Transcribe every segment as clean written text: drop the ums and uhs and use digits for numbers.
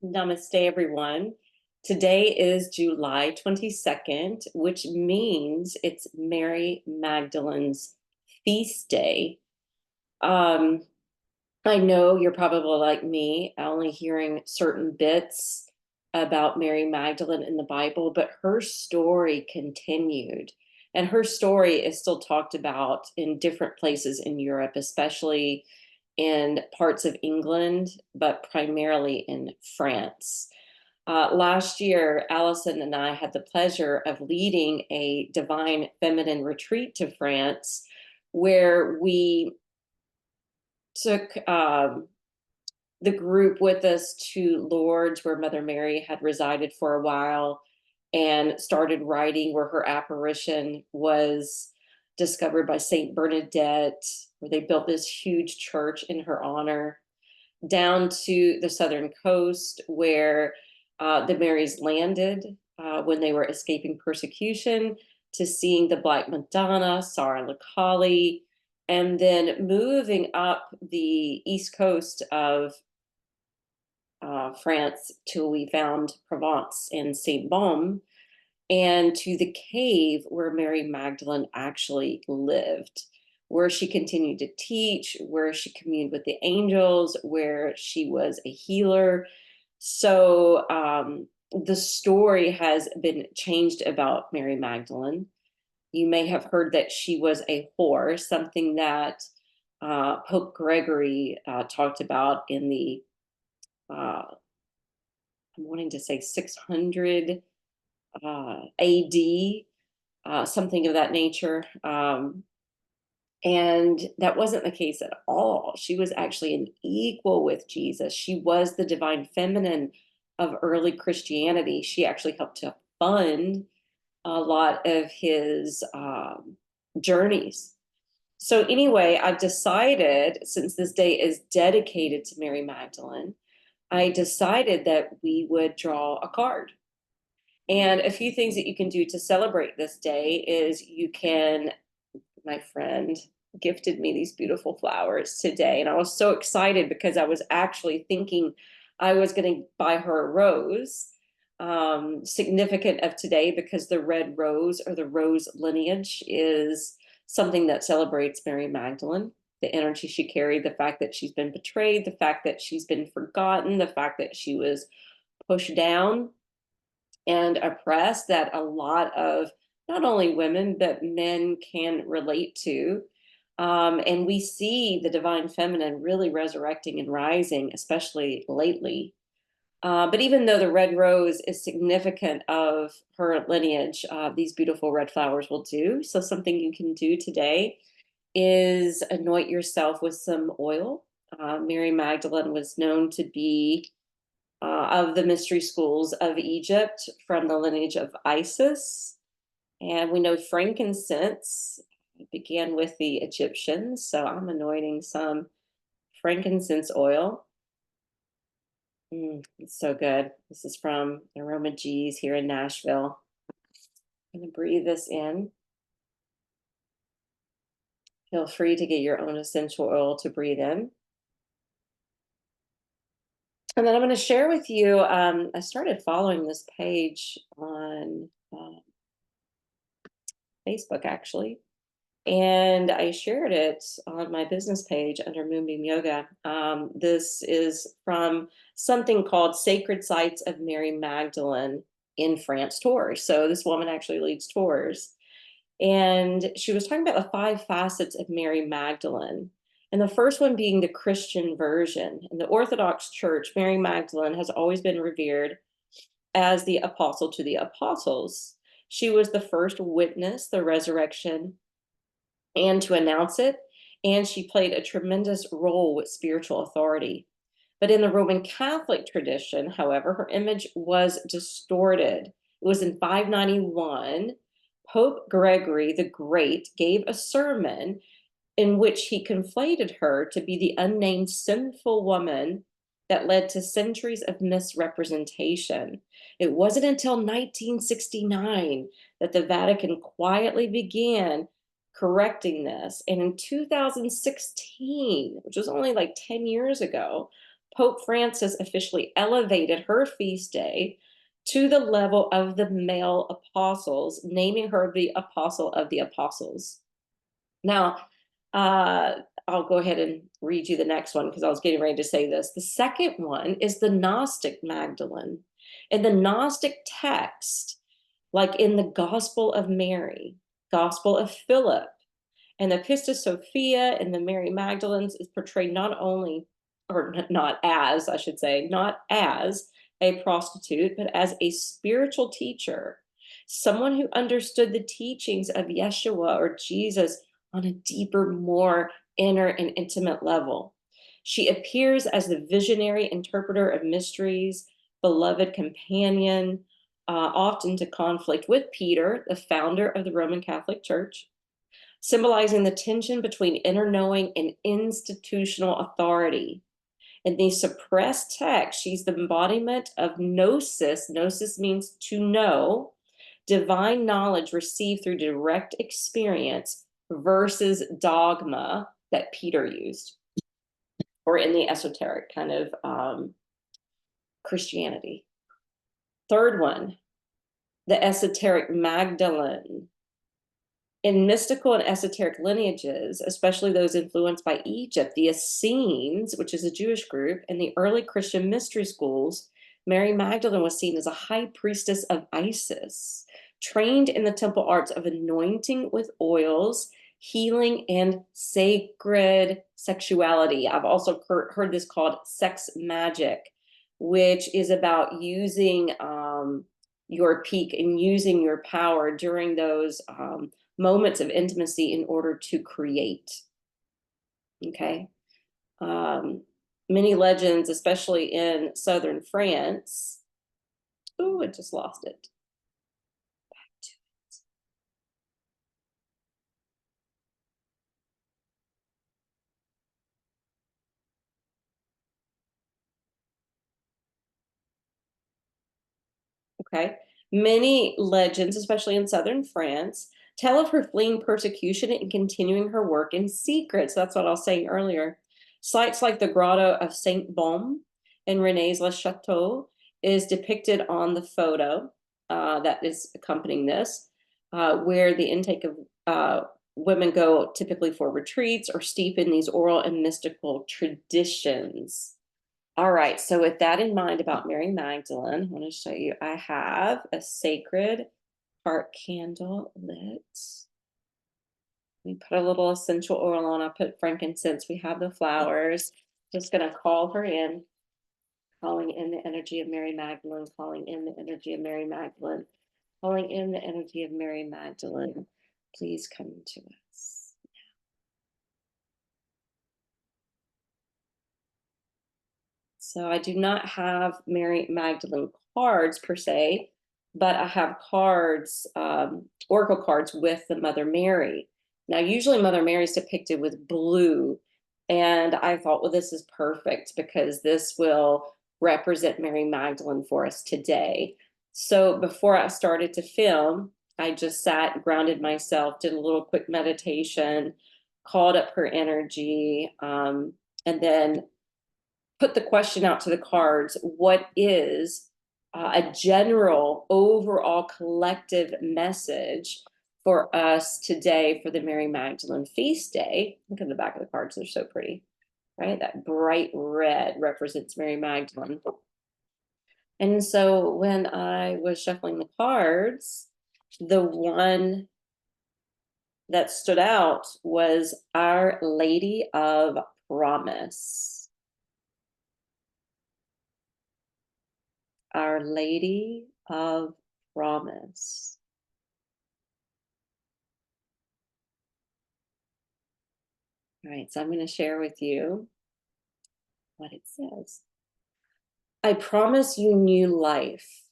Namaste, everyone. Today is July 22nd, which means it's Mary Magdalene's Feast Day. Um, I know you're probably like me, only hearing certain bits about Mary Magdalene in the Bible, but her story continued. And her story is still talked about in different places in Europe, especially in parts of England, but primarily in France. Last year, Allison and I had the pleasure of leading a divine feminine retreat to France where we took the group with us to Lourdes, where Mother Mary had resided for a while, and started writing where her apparition was discovered by Saint Bernadette, where they built this huge church in her honor, down to the southern coast where the Marys landed when they were escaping persecution, to seeing the Black Madonna, Sara Licali, and then moving up the east coast of France till we found Provence and Saint Baume, and to the cave where Mary Magdalene actually lived, where she continued to teach, where she communed with the angels, where she was a healer. So the story has been changed about Mary Magdalene. You may have heard that she was a whore, something that Pope Gregory talked about in the, I'm wanting to say 600 AD, something of that nature. And that wasn't the case at all. She was actually an equal with Jesus. She was the divine feminine of early Christianity. She actually helped to fund a lot of his journeys. So, anyway, I've decided, since this day is dedicated to Mary Magdalene, I decided that we would draw a card. And a few things that you can do to celebrate this day is you can, my friend gifted me these beautiful flowers today. And I was so excited because I was actually thinking I was going to buy her a rose, significant of today because the red rose or the rose lineage is something that celebrates Mary Magdalene, the energy she carried, the fact that she's been betrayed, the fact that she's been forgotten, the fact that she was pushed down and oppressed, that a lot of not only women but men can relate to. And we see the divine feminine really resurrecting and rising, especially lately. But even though the red rose is significant of her lineage, these beautiful red flowers will do. So something you can do today is anoint yourself with some oil. Mary Magdalene was known to be of the mystery schools of Egypt, from the lineage of Isis. And we know frankincense began with the Egyptians. So I'm anointing some frankincense oil. It's so good. This is from Aroma G's here in Nashville. I'm going to breathe this in. Feel free to get your own essential oil to breathe in. And then I'm going to share with you, I started following this page on Facebook, actually. And I shared it on my business page under Moonbeam Yoga. This is from something called Sacred Sites of Mary Magdalene in France Tours. So this woman actually leads tours. And she was talking about the 5 facets of Mary Magdalene. And the first one being the Christian version. In the Orthodox Church, Mary Magdalene has always been revered as the apostle to the apostles. She was the first witness the resurrection and to announce it, and she played a tremendous role with spiritual authority. But in the Roman Catholic tradition, however, her image was distorted. It was in 591, Pope Gregory the Great gave a sermon in which he conflated her to be the unnamed sinful woman that led to centuries of misrepresentation. It wasn't until 1969 that the Vatican quietly began correcting this. And in 2016, which was only like 10 years ago, Pope Francis officially elevated her feast day to the level of the male apostles, naming her the Apostle of the Apostles. Now, I'll go ahead and read you the next one because I was getting ready to say this. The second one is the Gnostic Magdalene. In the Gnostic text, like in the Gospel of Mary, Gospel of Philip, and the Pistis Sophia and the Mary Magdalenes is portrayed not only, or not as, I should say, not as a prostitute, but as a spiritual teacher, someone who understood the teachings of Yeshua or Jesus on a deeper, more inner and intimate level. She appears as the visionary interpreter of mysteries, beloved companion, often to conflict with Peter, the founder of the Roman Catholic Church, symbolizing the tension between inner knowing and institutional authority. In the suppressed text, she's the embodiment of gnosis. Gnosis means to know, divine knowledge received through direct experience versus dogma that Peter used, or in the esoteric kind of Christianity. Third one, the esoteric Magdalene. In mystical and esoteric lineages, especially those influenced by Egypt, the Essenes, which is a Jewish group, and the early Christian mystery schools, Mary Magdalene was seen as a high priestess of Isis, trained in the temple arts of anointing with oils, healing, and sacred sexuality. I've also heard this called sex magic, which is about using your peak and using your power during those moments of intimacy in order to create. Okay. Many legends, especially in southern France. Oh, I just lost it. Back to it. Okay. Many legends, especially in southern France, tell of her fleeing persecution and continuing her work in secret. So that's what I was saying earlier. Sites like the Grotto of Saint Baume in Rennes-le-Château is depicted on the photo that is accompanying this, where the intake of women go typically for retreats or steep in these oral and mystical traditions. All right, so with that in mind about Mary Magdalene, I want to show you, I have a sacred heart candle lit. We put a little essential oil on, I put frankincense, we have the flowers. Just gonna call her in, calling in the energy of Mary Magdalene, calling in the energy of Mary Magdalene, calling in the energy of Mary Magdalene. Please come to us. So I do not have Mary Magdalene cards per se, but I have cards, oracle cards with the Mother Mary. Now, usually Mother Mary is depicted with blue, and I thought, well, this is perfect because this will represent Mary Magdalene for us today. So before I started to film, I just sat, grounded myself, did a little quick meditation, called up her energy, and then put the question out to the cards: what is a general overall collective message for us today for the Mary Magdalene Feast Day? Look at the back of the cards, they're so pretty, right? That bright red represents Mary Magdalene. And so when I was shuffling the cards, the one that stood out was Our Lady of Promise. Our Lady of Promise. All right, so I'm going to share with you what it says. I promise you new life.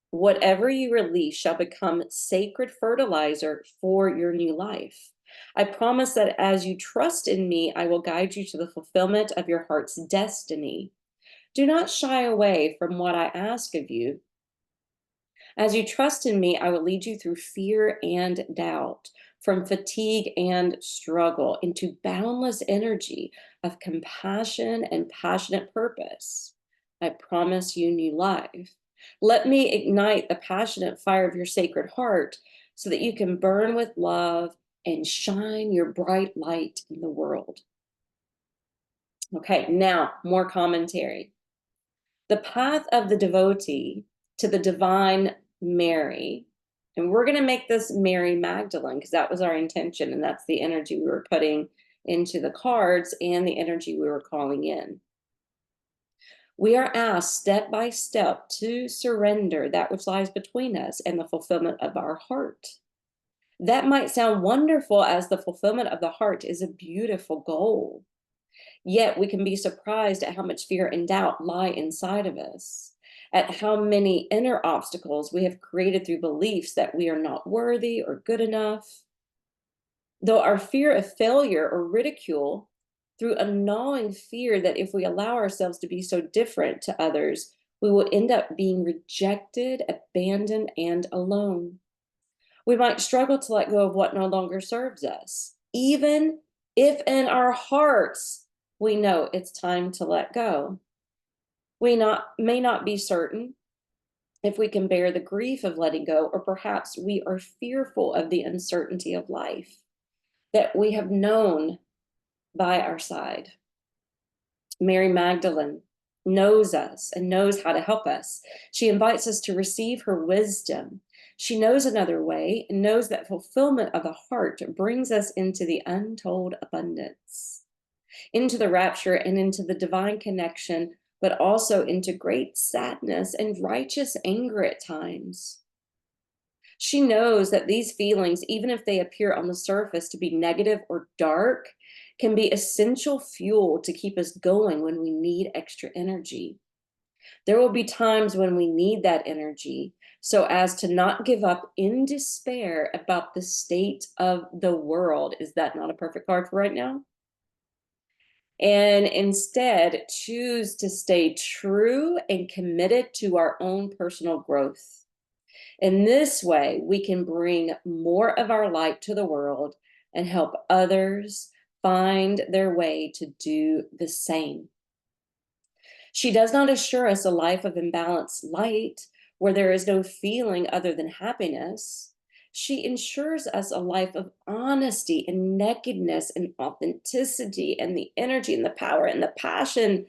Whatever you release shall become sacred fertilizer for your new life. I promise that as you trust in me, I will guide you to the fulfillment of your heart's destiny. Do not shy away from what I ask of you. As you trust in me, I will lead you through fear and doubt. from fatigue and struggle into boundless energy of compassion and passionate purpose. I promise you new life. Let me ignite the passionate fire of your sacred heart so that you can burn with love and shine your bright light in the world. Okay, now more commentary. The path of the devotee to the divine Mary, and we're going to make this Mary Magdalene because that was our intention, and that's the energy we were putting into the cards and the energy we were calling in. We are asked step by step to surrender that which lies between us and the fulfillment of our heart. That might sound wonderful, as the fulfillment of the heart is a beautiful goal. Yet we can be surprised at how much fear and doubt lie inside of us, at how many inner obstacles we have created through beliefs that we are not worthy or good enough. Though our fear of failure or ridicule, through a gnawing fear that if we allow ourselves to be so different to others, we will end up being rejected, abandoned, and alone. We might struggle to let go of what no longer serves us, even if in our hearts we know it's time to let go. We may not be certain if we can bear the grief of letting go, or perhaps we are fearful of the uncertainty of life that we have known by our side. Mary Magdalene knows us and knows how to help us. She invites us to receive her wisdom. She knows another way and knows that fulfillment of the heart brings us into the untold abundance, into the rapture and into the divine connection, but also into great sadness and righteous anger at times. She knows that these feelings, even if they appear on the surface to be negative or dark, can be essential fuel to keep us going when we need extra energy. There will be times when we need that energy so as to not give up in despair about the state of the world. Is that not a perfect card for right now? And instead choose to stay true and committed to our own personal growth. In this way, we can bring more of our light to the world and help others find their way to do the same. She does not assure us a life of imbalanced light where there is no feeling other than happiness. She ensures us a life of honesty and nakedness and authenticity and the energy and the power and the passion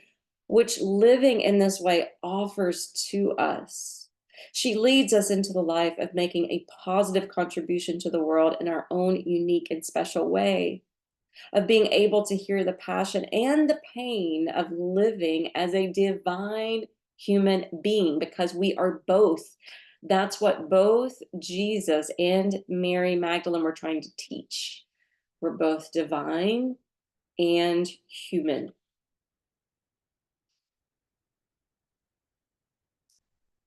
which living in this way offers to us. She leads us into the life of making a positive contribution to the world in our own unique and special way, of being able to hear the passion and the pain of living as a divine human being, because we are both. That's what both Jesus and Mary Magdalene were trying to teach. We're both divine and human.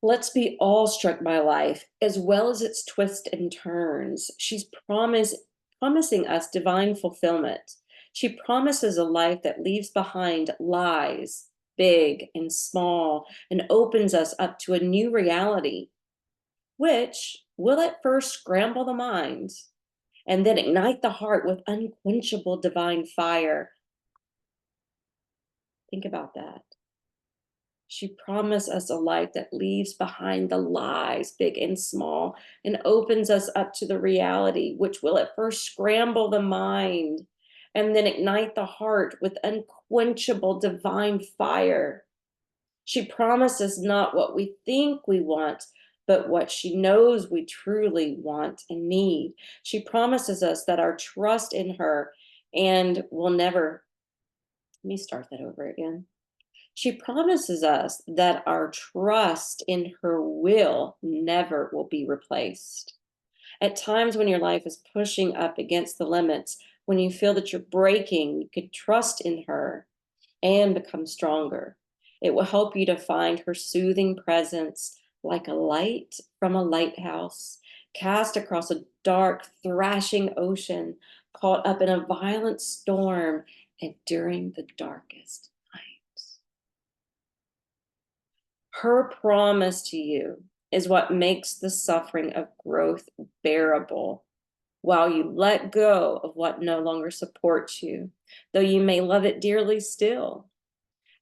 Let's be awestruck by life, as well as its twists and turns. She's promising us divine fulfillment. She promises a life that leaves behind lies, big and small, and opens us up to a new reality, which will at first scramble the mind and then ignite the heart with unquenchable divine fire. Think about that. She promised us a life that leaves behind the lies, big and small, and opens us up to the reality, which will at first scramble the mind and then ignite the heart with unquenchable divine fire. She promises not what we think we want, but what she knows we truly want and need. She promises us that our trust in her and will never, let me start that over again. She promises us that our trust in her will never will be replaced. At times when your life is pushing up against the limits, when you feel that you're breaking, you can trust in her and become stronger. It will help you to find her soothing presence like a light from a lighthouse, cast across a dark, thrashing ocean, caught up in a violent storm, and during the darkest night. Her promise to you is what makes the suffering of growth bearable. while you let go of what no longer supports you, though you may love it dearly still.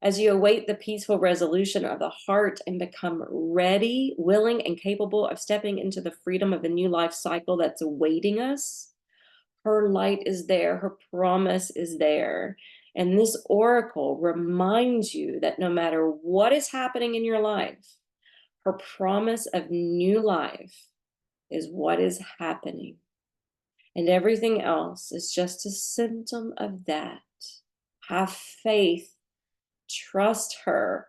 As you await the peaceful resolution of the heart and become ready, willing, and capable of stepping into the freedom of a new life cycle that's awaiting us, her light is there, her promise is there. And this oracle reminds you that no matter what is happening in your life, her promise of new life is what is happening. And everything else is just a symptom of that. Have faith, trust her,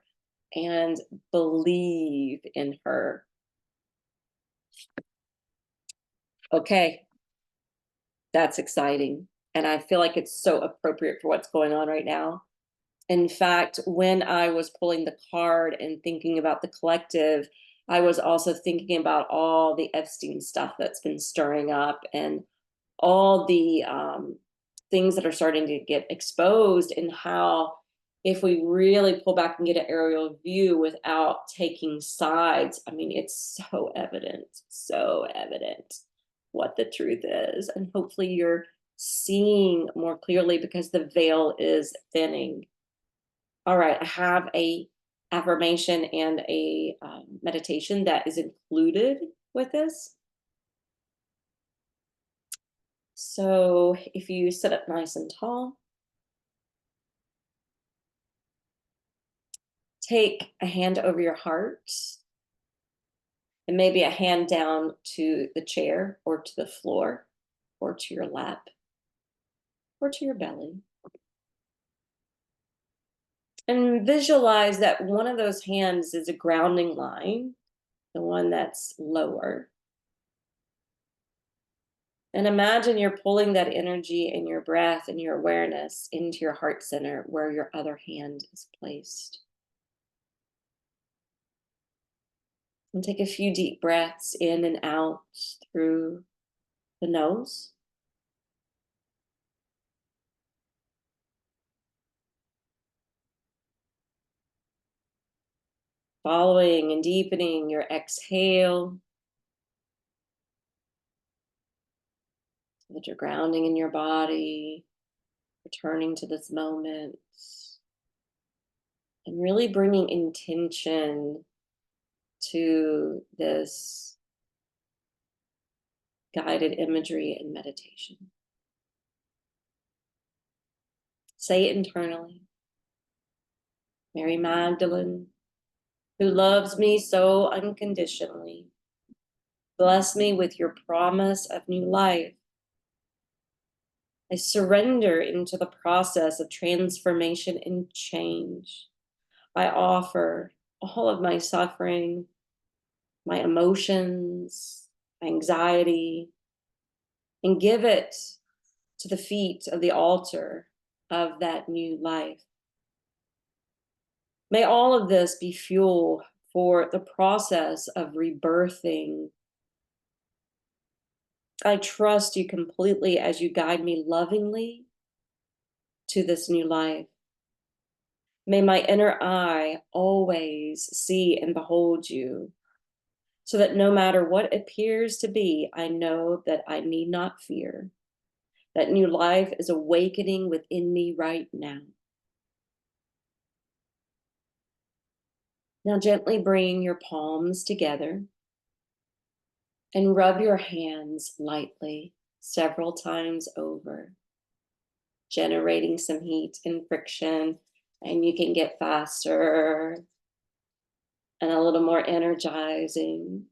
and believe in her. Okay, that's exciting. And I feel like it's so appropriate for what's going on right now. In fact, when I was pulling the card and thinking about the collective, I was also thinking about all the Epstein stuff that's been stirring up and all the things that are starting to get exposed, and how if we really pull back and get an aerial view without taking sides, I mean, it's so evident what the truth is. And hopefully you're seeing more clearly because the veil is thinning. All right, I have a affirmation and a meditation that is included with this. So if you sit up nice and tall, take a hand over your heart and maybe a hand down to the chair or to the floor or to your lap or to your belly. And visualize that one of those hands is a grounding line, the one that's lower. And imagine you're pulling that energy and your breath and your awareness into your heart center where your other hand is placed. And take a few deep breaths in and out through the nose. Following and deepening your exhale so that you're grounding in your body, returning to this moment, and really bringing intention to this guided imagery and meditation. Say it internally. Mary Magdalene, who loves me so unconditionally, bless me with your promise of new life. I surrender into the process of transformation and change. I offer all of my suffering, my emotions, anxiety, and give it to the feet of the altar of that new life. May all of this be fuel for the process of rebirthing. I trust you completely as you guide me lovingly to this new life. May my inner eye always see and behold you, so that no matter what appears to be, I know that I need not fear. That new life is awakening within me right now. Now gently bring your palms together and rub your hands lightly several times over, generating some heat and friction, and you can get faster and a little more energizing.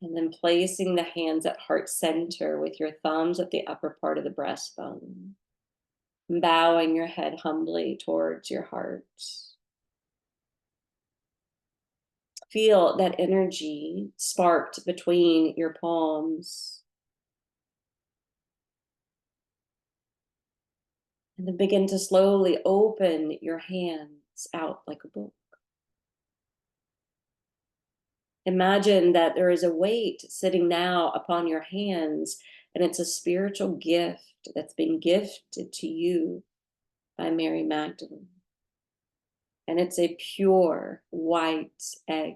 And then placing the hands at heart center with your thumbs at the upper part of the breastbone. Bowing your head humbly towards your heart. Feel that energy sparked between your palms. And then begin to slowly open your hands out like a book. Imagine that there is a weight sitting now upon your hands, and it's a spiritual gift that's been gifted to you by Mary Magdalene. And it's a pure white egg.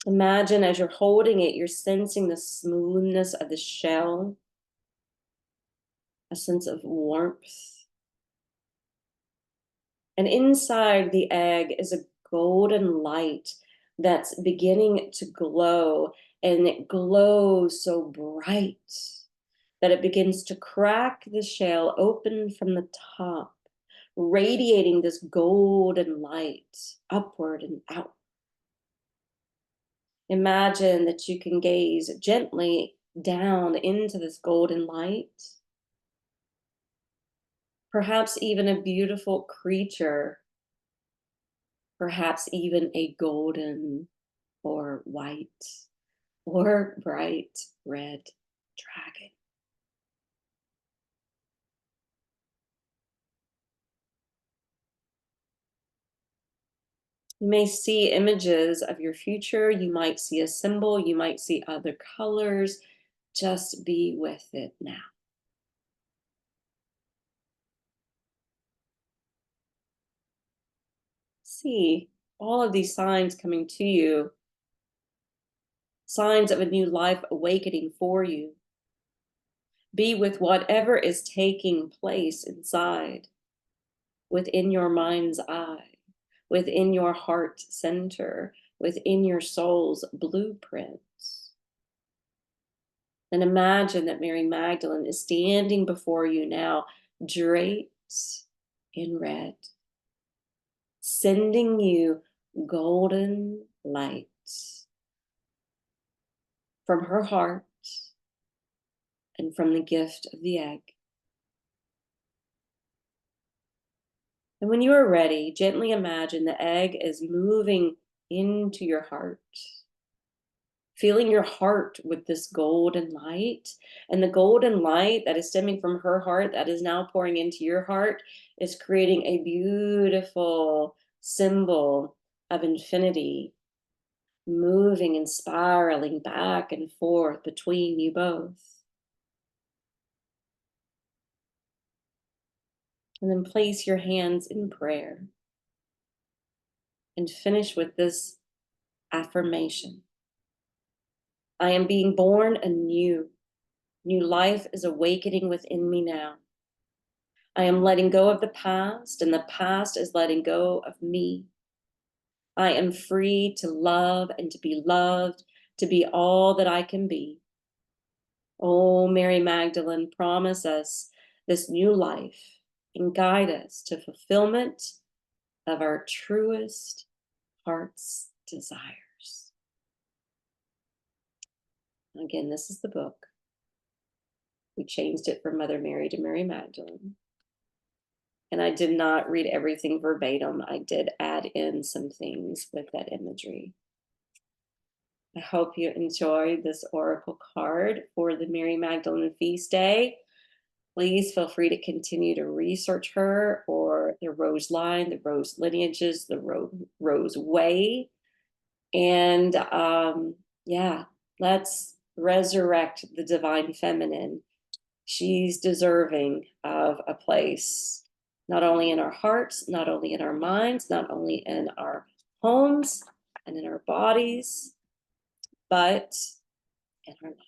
Imagine as you're holding it, you're sensing the smoothness of the shell, a sense of warmth. And inside the egg is a golden light that's beginning to glow, and it glows so bright that it begins to crack the shell open from the top, radiating this golden light upward and out. Imagine that you can gaze gently down into this golden light, perhaps even a beautiful creature, perhaps even a golden or white or bright red dragon. You may see images of your future. You might see a symbol. You might see other colors. Just be with it now. See all of these signs coming to you, signs of a new life awakening for you. Be with whatever is taking place inside, within your mind's eye, within your heart center, within your soul's blueprint. And imagine that Mary Magdalene is standing before you now, draped in red, sending you golden light from her heart and from the gift of the egg. And when you are ready, gently imagine the egg is moving into your heart, filling your heart with this golden light. And the golden light that is stemming from her heart, that is now pouring into your heart, is creating a beautiful symbol of infinity, moving and spiraling back and forth between you both. And then place your hands in prayer and finish with this affirmation. I am being born anew. New life is awakening within me now. I am letting go of the past, and the past is letting go of me. I am free to love and to be loved, to be all that I can be. Oh, Mary Magdalene, promise us this new life and guide us to fulfillment of our truest heart's desires. Again, this is the book. We changed it from Mother Mary to Mary Magdalene. And I did not read everything verbatim. I did add in some things with that imagery. I hope you enjoyed this oracle card for the Mary Magdalene Feast Day. Please feel free to continue to research her or the Rose line, the Rose lineages, the Rose way. And yeah, let's resurrect the divine feminine. She's deserving of a place, not only in our hearts, not only in our minds, not only in our homes and in our bodies, but in our lives.